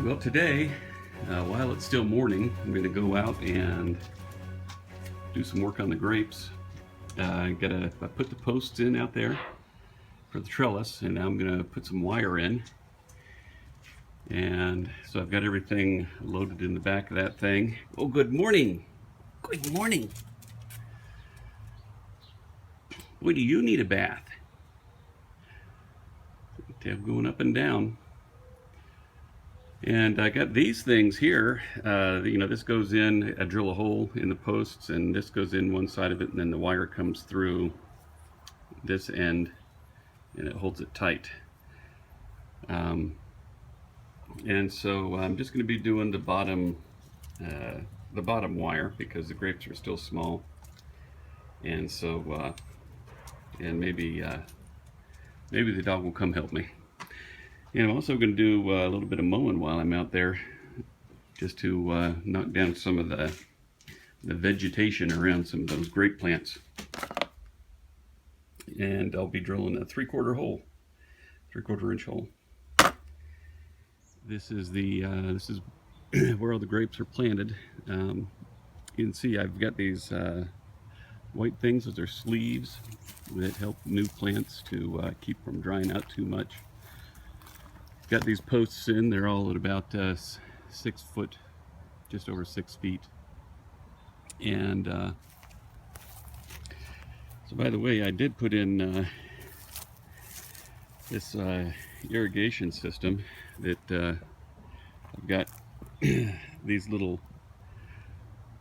Well, today, while it's still morning, I'm going to go out and do some work on the grapes. I put the posts in out there for the trellis, and now I'm going to put some wire in. And so I've got everything loaded in the back of that thing. Oh, good morning. Good morning. Boy, do you need a bath? Tail going up and down. And I got these things here. This goes in, I drill a hole in the posts, and this goes in one side of it, and then the wire comes through this end, and it holds it tight. And so I'm just going to be doing the bottom wire because the grapes are still small, and so and maybe the dog will come help me. And I'm also going to do a little bit of mowing while I'm out there, just to knock down some of the vegetation around some of those grape plants. And I'll be drilling a 3/4 inch hole. This is where all the grapes are planted. You can see I've got these white things. Those are sleeves that help new plants to keep from drying out too much. Got these posts in. They're all at about 6 foot, just over 6 feet. And so, by the way, I did put in this irrigation system that I've got these little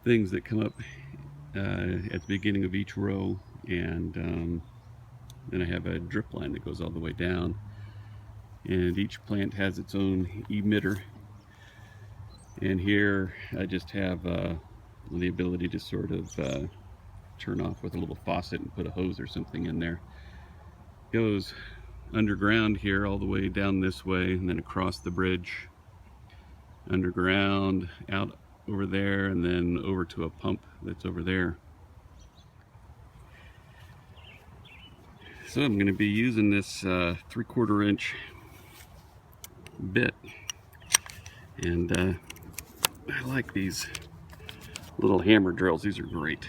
things that come up at the beginning of each row, and then I have a drip line that goes all the way down. And each plant has its own emitter, and here I just have the ability to sort of turn off with a little faucet and put a hose or something in there. It goes underground here all the way down this way, and then across the bridge, underground, out over there, and then over to a pump that's over there. So I'm going to be using this 3/4 inch bit, and I like these little hammer drills. These are great.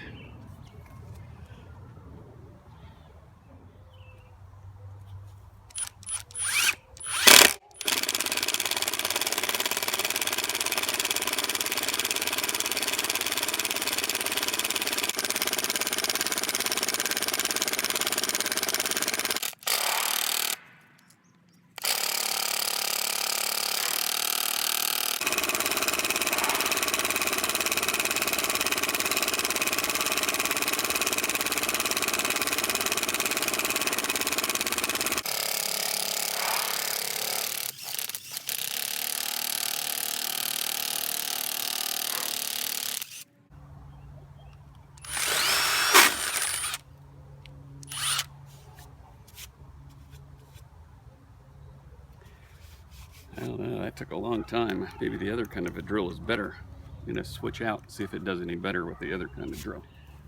I don't know, that took a long time. Maybe the other kind of a drill is better. I'm going to switch out and see if it does any better with the other kind of drill.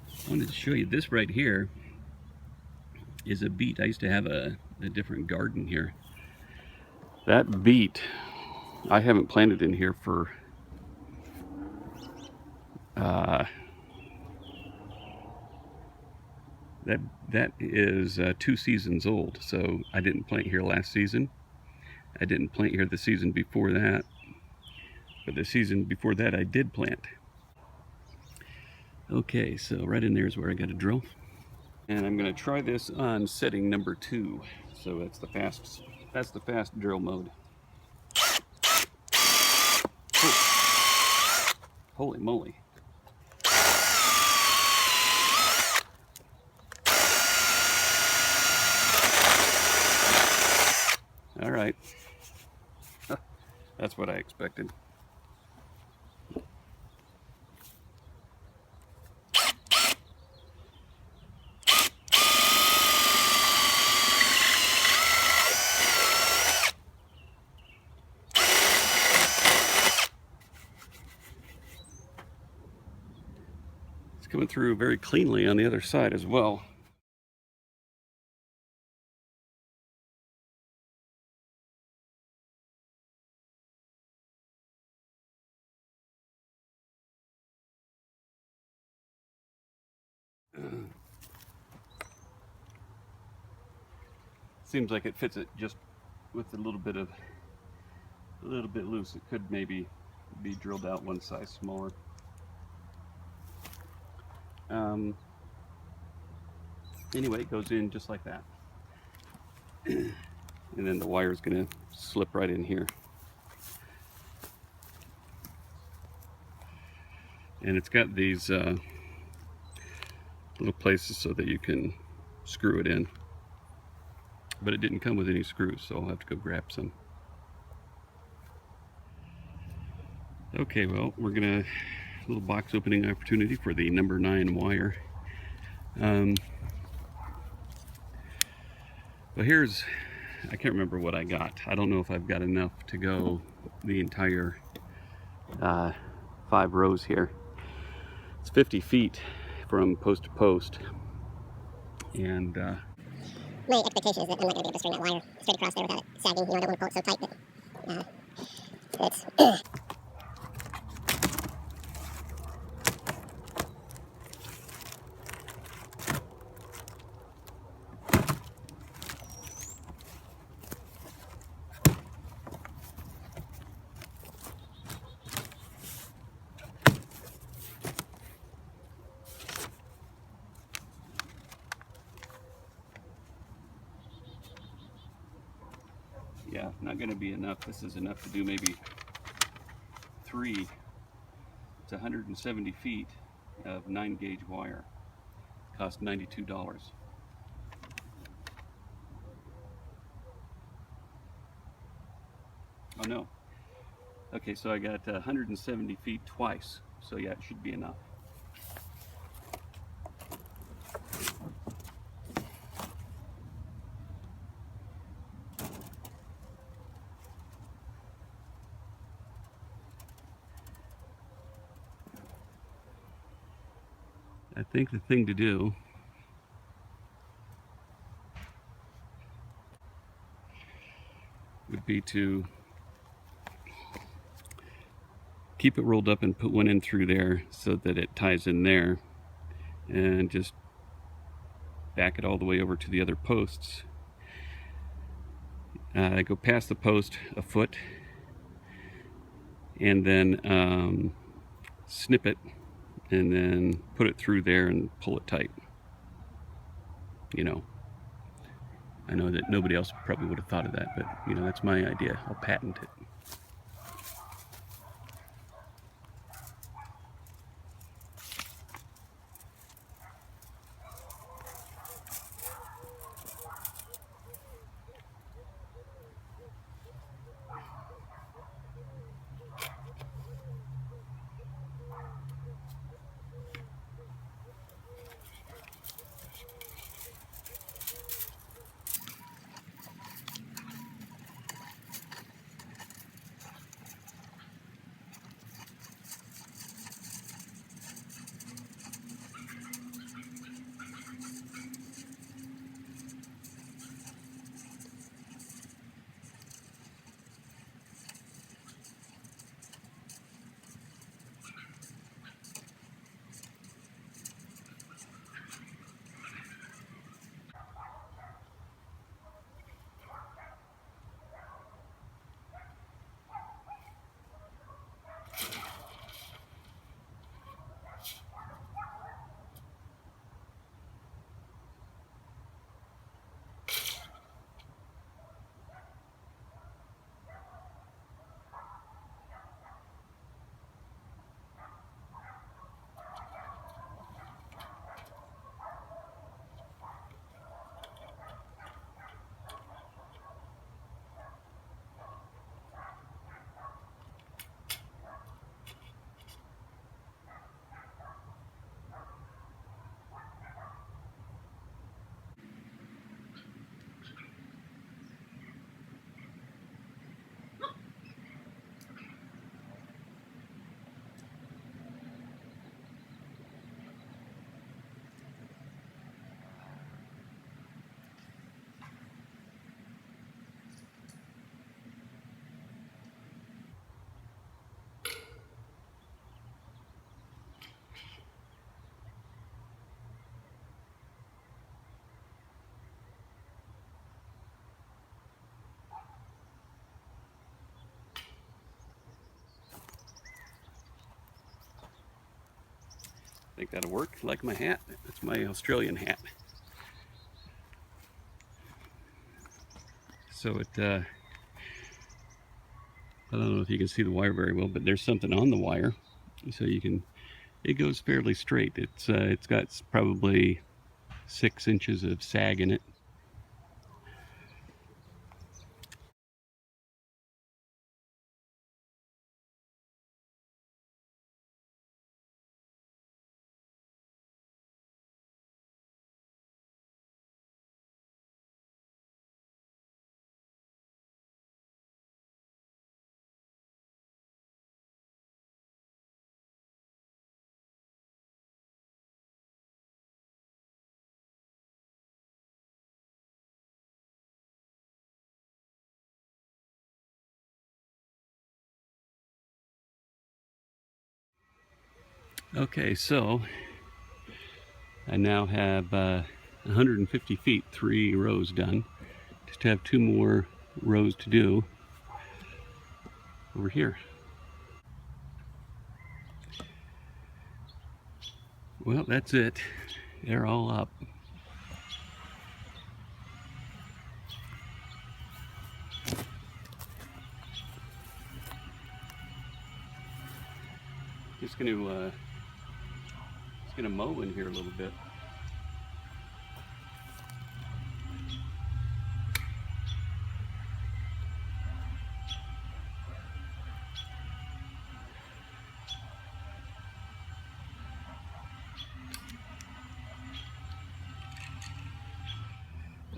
I wanted to show you this right here is a beet. I used to have a different garden here. That beet, I haven't planted in here for that is 2 seasons old. So I didn't plant here last season. I didn't plant here the season before that, but the season before that I did plant. Okay, so right in there is where I got to drill. And I'm going to try this on setting number 2. So that's the fast drill mode. Oh. Holy moly. All right. That's what I expected. It's coming through very cleanly on the other side as well. Seems like it fits it just with a little bit loose. It could maybe be drilled out one size smaller. Anyway, it goes in just like that. And then the wire is going to slip right in here. And it's got these little places so that you can screw it in. But it didn't come with any screws, so I'll have to go grab some. Okay, well, we're gonna little box opening opportunity for the number 9 wire. But here's, I can't remember what I got. I don't know if I've got enough to go the entire 5 rows here. It's 50 feet from post to post, and my expectation is that I'm not going to be able to string that wire straight across there without it sagging. You know, I don't want to pull it so tight that it's yeah, not going to be enough. This is enough to do maybe 3 to 170 feet of 9-gauge wire. Cost $92. Oh no. Okay, so I got 170 feet twice. So yeah, it should be enough. I think the thing to do would be to keep it rolled up and put one in through there so that it ties in there, and just back it all the way over to the other posts. Go past the post a foot, and then snip it, and then put it through there and pull it tight. You know, I know that nobody else probably would have thought of that, but you know, that's my idea. I'll patent it. think that'll work. Like my hat. That's my Australian hat. So it, I don't know if you can see the wire very well, but there's something on the wire, so you can. It goes fairly straight. It's got probably 6 inches of sag in it. Okay, so I now have 150 feet, 3 rows done. Just have 2 more rows to do over here. Well, that's it. They're all up. Just gonna mow in here a little bit.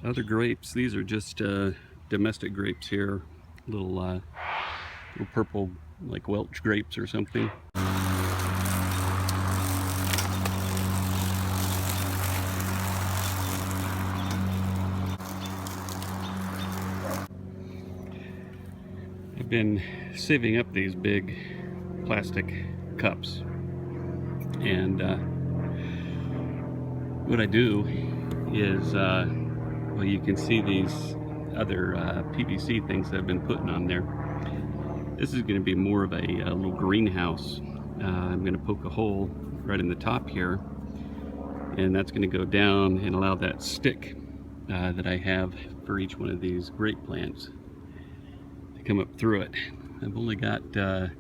Other grapes, these are just domestic grapes here, little purple, like Welch grapes or something. I've been saving up these big plastic cups, and what I do is, well, you can see these other PVC things that I've been putting on there. This is going to be more of a little greenhouse. I'm going to poke a hole right in the top here, and that's going to go down and allow that stick that I have for each one of these grape plants to come up through it. I've only got 4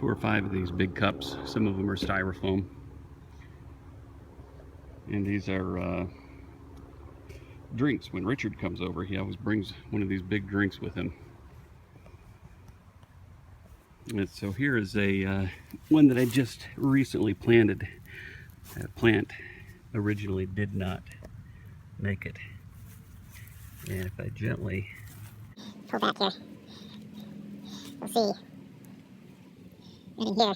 or 5 of these big cups. Some of them are styrofoam, and these are drinks. When Richard comes over, he always brings one of these big drinks with him. And so here is a one that I just recently planted. That plant originally did not make it. And if I gently pull back here, we'll see. Right in here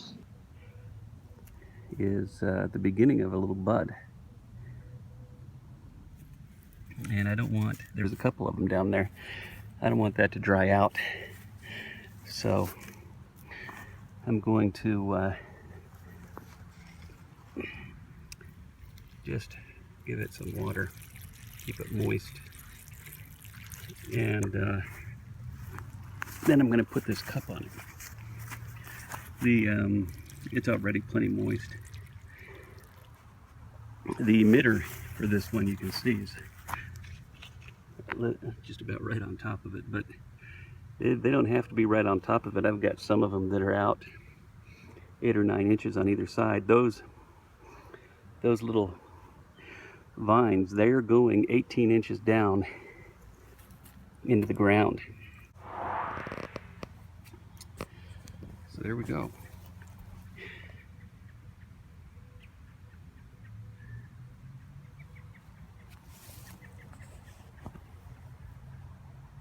is the beginning of a little bud. And I don't want, there's a couple of them down there, I don't want that to dry out. So I'm going to just give it some water, keep it moist, and then I'm going to put this cup on it. It's already plenty moist. The emitter for this one, you can see, is just about right on top of it, but they don't have to be right on top of it. I've got some of them that are out 8 or 9 inches on either side. Those little vines, they're going 18 inches down into the ground. So there we go.